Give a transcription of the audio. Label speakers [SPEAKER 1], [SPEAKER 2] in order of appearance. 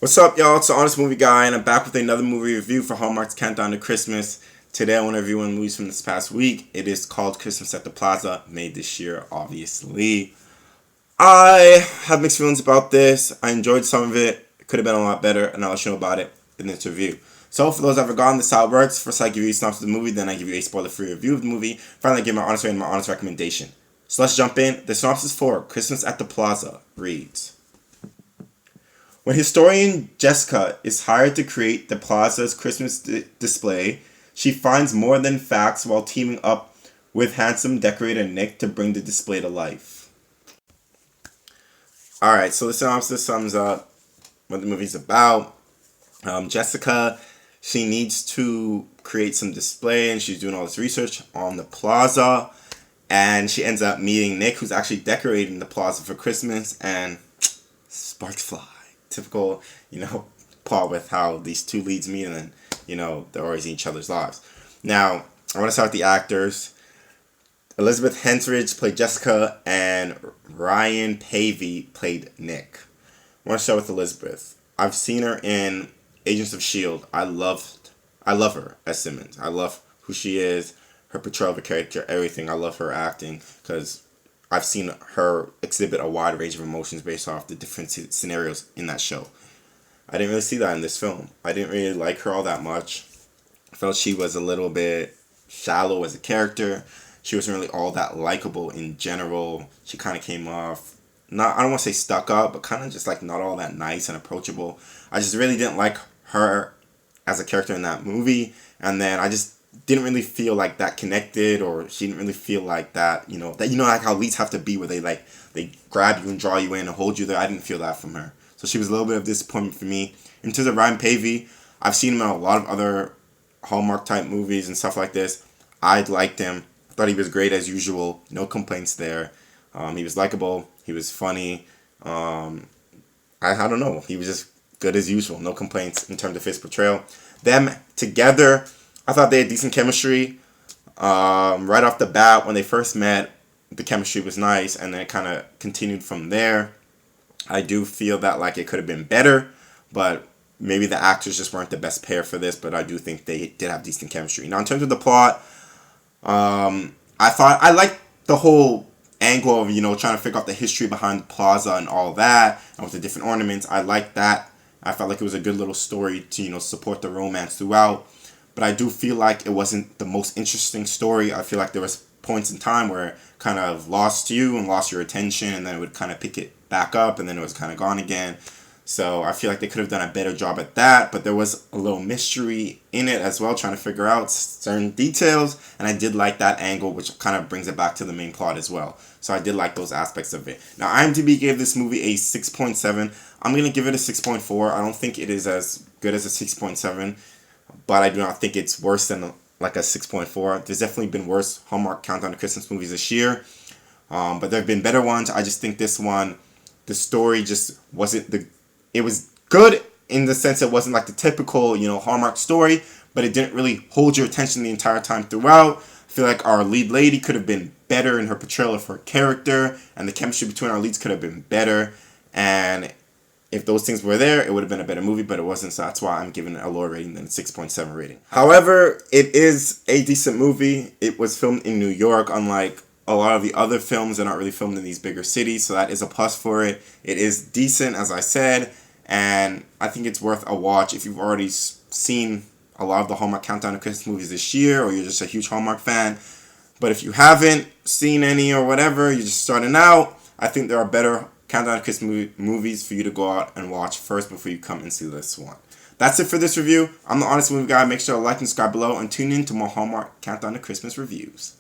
[SPEAKER 1] What's up, y'all? It's the Honest Movie Guy, and I'm back with another movie review for Hallmark's Countdown to Christmas. Today I want to review one of the movies from this past week. It is called Christmas at the Plaza, made this year, obviously. I have mixed feelings about this. I enjoyed some of it. It could have been a lot better, and I'll let you know about it in this review. So, for those that have forgotten, this is how it works. First, I give you a synopsis of the movie, then I give you a spoiler-free review of the movie. Finally, I give my honest rating and my honest recommendation. So, let's jump in. The synopsis for Christmas at the Plaza reads: when historian Jessica is hired to create the Plaza's Christmas display, she finds more than facts while teaming up with handsome decorator Nick to bring the display to life. Alright, so the synopsis sums up what the movie's about. Jessica, she needs to create some display and she's doing all this research on the Plaza. And she ends up meeting Nick, who's actually decorating the Plaza for Christmas, and sparks fly. Typical, plot with how these two leads meet and then, they're always in each other's lives. Now, I want to start with the actors. Elizabeth Hensridge played Jessica and Ryan Pavey played Nick. I want to start with Elizabeth. I've seen her in Agents of S.H.I.E.L.D. I love her as Simmons. I love who she is, her portrayal of the character, everything. I love her acting because I've seen her exhibit a wide range of emotions based off the different scenarios in that show. I didn't really see that in this film. I didn't really like her all that much. I felt she was a little bit shallow as a character. She wasn't really all that likable in general. She kind of came off, I don't want to say stuck up, but kind of just like not all that nice and approachable. I just really didn't like her as a character in that movie. And then I just didn't really feel like that connected, or she didn't really feel like that, like how leads have to be where they grab you and draw you in and hold you there. I didn't feel that from her. So she was a little bit of disappointment for me. In terms of Ryan Pavey, I've seen him in a lot of other Hallmark type movies and stuff like this. I liked him. I thought he was great as usual. No complaints there. He was likable. He was funny. I don't know. He was just good as usual. No complaints in terms of his portrayal. Them together, I thought they had decent chemistry. Right off the bat, when they first met, the chemistry was nice, and then it kind of continued from there. I do feel that like it could have been better, but maybe the actors just weren't the best pair for this, but I do think they did have decent chemistry. Now, in terms of the plot, I liked the whole angle of, trying to figure out the history behind the Plaza and all that, and with the different ornaments. I liked that. I felt like it was a good little story to, support the romance throughout. But I do feel like it wasn't the most interesting story. I feel like there was points in time where it kind of lost you and lost your attention, and then it would kind of pick it back up, and then it was kind of gone again. So I feel like they could have done a better job at that, but there was a little mystery in it as well, trying to figure out certain details, and I did like that angle, which kind of brings it back to the main plot as well. So I did like those aspects of it. Now, IMDb gave this movie a 6.7. I'm going to give it a 6.4. I don't think it is as good as a 6.7. But I do not think it's worse than like a 6.4. There's definitely been worse Hallmark Countdown to Christmas movies this year. But there have been better ones. I just think this one, the story just wasn't it was good in the sense it wasn't like the typical, Hallmark story, but it didn't really hold your attention the entire time throughout. I feel like our lead lady could have been better in her portrayal of her character, and the chemistry between our leads could have been better. And if those things were there, it would have been a better movie, but it wasn't, so that's why I'm giving it a lower rating than a 6.7 rating. However, it is a decent movie. It was filmed in New York, unlike a lot of the other films. They're not really filmed in these bigger cities, so that is a plus for it. It is decent, as I said, and I think it's worth a watch if you've already seen a lot of the Hallmark Countdown to Christmas movies this year, or you're just a huge Hallmark fan. But if you haven't seen any or whatever, you're just starting out, I think there are better Countdown to Christmas movies for you to go out and watch first before you come and see this one. That's it for this review. I'm the Honest Movie Guy. Make sure to like and subscribe below and tune in to more Hallmark Countdown to Christmas reviews.